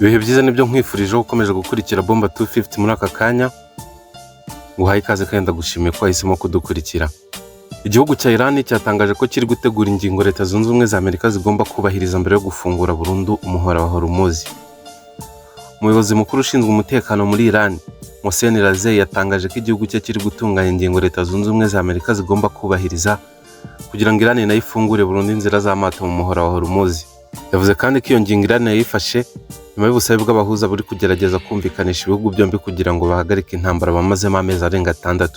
Ibihe byiza nibyo nkwifurije ukomeje gukurikira Bomba 250 muri aka kanya. Nguhaye ikaze kandi ndagushimiye ko wahisemo kudukurikira. Igihugu cya Iran cyatangaje ko kiri gutegura ingingo Leta Zunze Ubumwe za Amerika zigomba kubahiriza mbere yo gufungura burundu umuhora wa Hormuz. Umuyobozi mukuru ushinzwe umutekano muri Iran, Mohsen Razei, yatangaje ko igihugu cye kiri gutunganya ingingo Leta Zunze Ubumwe za Amerika zigomba kubahiriza kugira ngo Iran nayo ifungure burundu inzira z'amato mu muhora wa Hormuz. Yavuze kandi ko iyo ngingo Iran yayifashe nyuma y'ubusabe bw'abahuza buri kugerageza kumvikanisha ibihugu byombi kugira ngo bahagarike intambara bamazemo amezi arenga 6.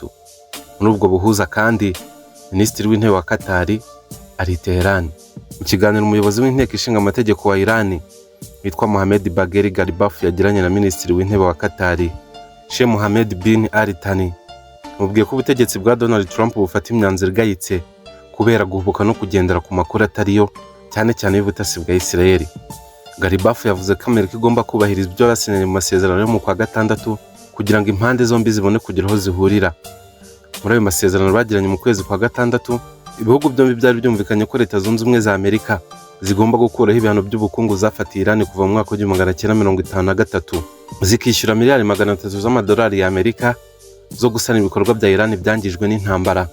Muri ubwo buhuza kandi Minisitiri w'Intebe wa Qatar ari Tehran. Mu kiganiro umuyobozi w'inteko ishinga amategeko wa Iran witwa Mohammed Bagheri Ghalibaf yagiranye na Minisitiri w'Intebe wa Qatar, Sheikh Mohammed bin Ali Thani, mubwiye ko ubutegetsi bwa Donald Trump bufata imyanzuro igayitse kubera guhubuka no kugendera ku makuru atariyo, cyane cyane y'ubutasi bwa Israel. Ghalibaf yavuze ko Amerika igomba kubahiriza ibyo basinye mu masezerano yo mu kwa 6 kugira ngo impande zombi zibone kugira aho zihurira. Muri ayo masezerano bagiranye mu kwezi kwa 6, ibihugu byombi byari byumvikanye ko Leta Zunze Ubumwe za Amerika zigomba gukuraho ibihano by'ubukungu zafatiye Iran kuva mu mwaka wa 1953, zikishyura miliyari 300 z'amadolari ya Amerika zo gusana ibikorwa bya Iran byangijwe n'intambara,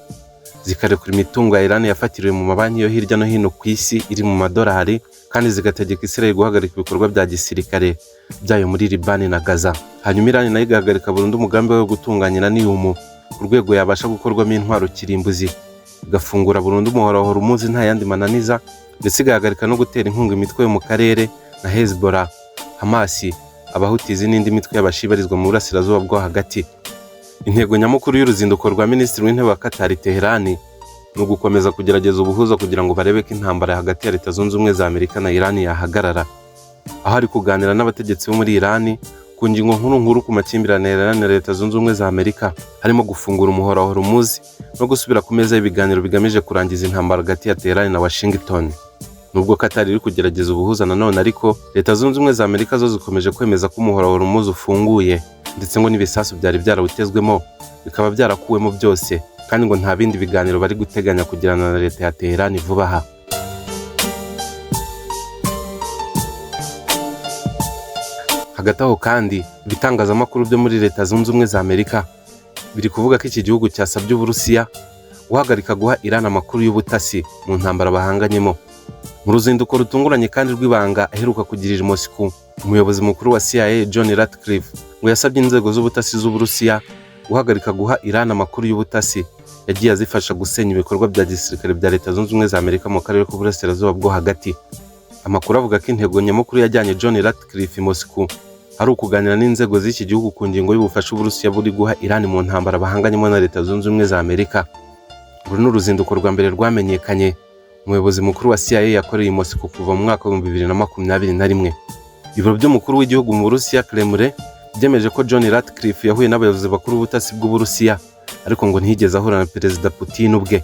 zikarekura imitungo ya Iran yafatiriwe mu mabanki yo hirya no hino ku isi iri mu madolari, kandi zigategeka Israel guhagarika ibikorwa bya gisirikare byayo muri Liban na Gaza. Hanyuma Iran nayo igahagarika burundu umugambi wo gutunganya uranium ku rwego yabasha gukorwamo intwaro kirimbuzi, igafungura burundu umuhora wa Hormuz nta yandi mananiza, ndetse igahagarika no gutera inkunga imitwe yo mu karere na Hezbollah, Hamas, Abahutizi n'indi mitwe y'abashibarizwa mu burasirazuba bwo hagati. Intego nyamukuru y'uruzinduko rwa Minisitiri w'Intebe wa Qatar Tehran ni ugukomeza kugerageza ubuhuza kugira ngo barebe ko intambara hagati ya Leta Zunze Ubumwe za Amerika na Iran yahagarara. Aho ari kuganira n'abategetsi bo muri Iran ku ngingo nkuru ku makimbirane ya Iran na Leta Zunze Ubumwe za Amerika, harimo gufungura umuhora wa Hormuz no gusubira ku meza y'ibiganiro bigamije kurangiza intambara hagati ya Tehran na Washington. Nubwo Qatar iri kugerageza ubuhuza nanone, ariko Leta Zunze Ubumwe za Amerika zo zikomeje kwemeza ko umuhora wa Hormuz ufunguye, ndetse ngo n'ibisasu byari byarawutezwemo bikaba byarakuwemo byose, kandi ngo nta bindi biganiro bari guteganya kugirana na Leta ya Tehran vuba aha. Hagati aho kandi ibitangazamakuru byo muri Leta Zunze Ubumwe za Amerika biri kuvuga ko iki gihugu cyasabye Uburusiya guhagarika guha Iran amakuru y'ubutasi mu ntambara bahanganyemo. Mu ruzinduko rutunguranye kandi rw'ibanga aheruka kugirira i Moscow, umuyobozi mukuru wa CIA John Ratcliffe ngo yasabye inzego z'ubutasi z'Uburusiya guhagarika guha Iran amakuru y'ubutasi yagiye azifasha gusenya ibikorwa bya gisirikare bya Leta Zunze Ubumwe za Amerika mu karere k'uburasirazuba bwo hagati. Amakuru avuga ko intego nyamukuru yajyanye John Ratcliffe i Moscow ari ukuganira n'inzego z'iki gihugu ku ngingo y'ubufasha Uburusiya buri guha Iran mu ntambara bahanganyemo na Leta Zunze Ubumwe za Amerika. Uru ni uruzinduko rwa mbere rwamenyekanye umuyobozi mukuru wa CIA yakoreye i Moscow kuva mu mwaka wa 2021. Ibiro by'umukuru w'igihugu mu Burusiya, Kremlin, byemeje ko John Ratcliffe yahuye n'abayobozi bakuru b'ubutasi bw'Uburusiya, ariko ngo ntiyigeze ahura na Perezida Putin ubwe.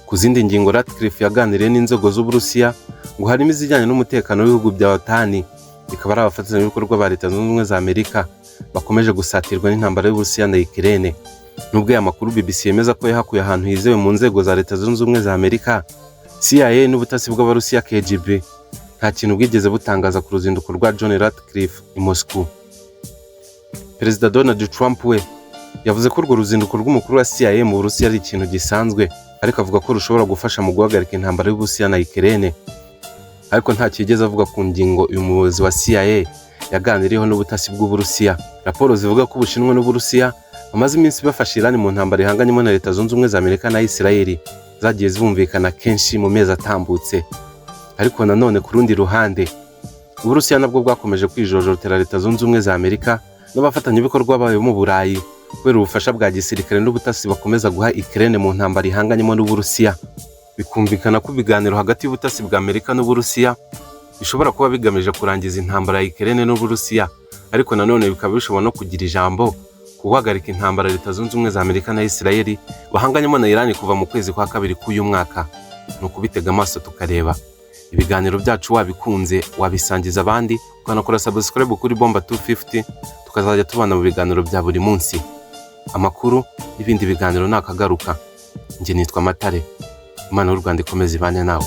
Ku zindi ngingo Ratcliffe yaganiriye n'inzego z'Uburusiya ngo harimo izijyanye n'umutekano w'ibihugu bya OTAN, bikaba ari abafatanyabikorwa ba Leta Zunze Ubumwe za Amerika bakomeje gusatirwa n'intambara y'Uburusiya na Ukraine. Nubwo aya makuru BBC yemeza ko yahakuye ahantu hizewe mu nzego za Leta Zunze Ubumwe za Amerika, CIA n'ubutasi bw'Abarusiya KGB nta kintu bwigeze butangaza ku ruzinduko rwa John Ratcliffe i Moscow. Perezida Donald Trump we yavuze ko urwo ruzinduko rw'umukuru wa CIA mu Burusiya ari ikintu gisanzwe, ariko avuga ko rushobora gufasha mu guhagarika intambara y'Uburusiya na Ukraine. Ariko nta kigeze avuga ku ngingo uyu muyobozi wa CIA yaganiriyeho n'ubutasi bw'Uburusiya. Raporo zivuga ko Ubushinwa n'Uburusiya bamaze iminsi bafasha Iran mu ntambara ihanganyemo na Leta Zunze Ubumwe za Amerika na Israel zagiye zibumvikana kenshi mu mezi atambutse. Ariko nanone ku rundi ruhande, Uburusiya nabwo bwakomeje kwijojotera Leta Zunze Ubumwe za Amerika n'abafatanyabikorwa bayo mu Burayi kubera ubufasha bwa gisirikare n'ubutasi bakomeza guha Ukraine mu ntambara ihanganyemo n'Uburusiya. Bikumvikana ko ibiganiro hagati y'ubutasi bwa Amerika n'Uburusiya bishobora kuba bigamije kurangiza intambara ya Ukraine n'Uburusiya, ariko nanone bikaba bishobora no kugira ijambo guhagarika intambara Leta Zunze Ubumwe za Amerika na Israel bahanganyemo na Iran kuva mu kwezi kwa 2 k'uyu mwaka. No kubitega amaso tukareba. Ibiganiro byacu wabikunze wabisangiza abandi, ukanakora subscribe kuri Bomba 250, tukazajya tubana mu biganiro bya buri munsi. Amakuru n'ibindi biganiro nakagaruka. Nje nitwa Matare. Imana y'u Rwanda ikomeze ibane nawe.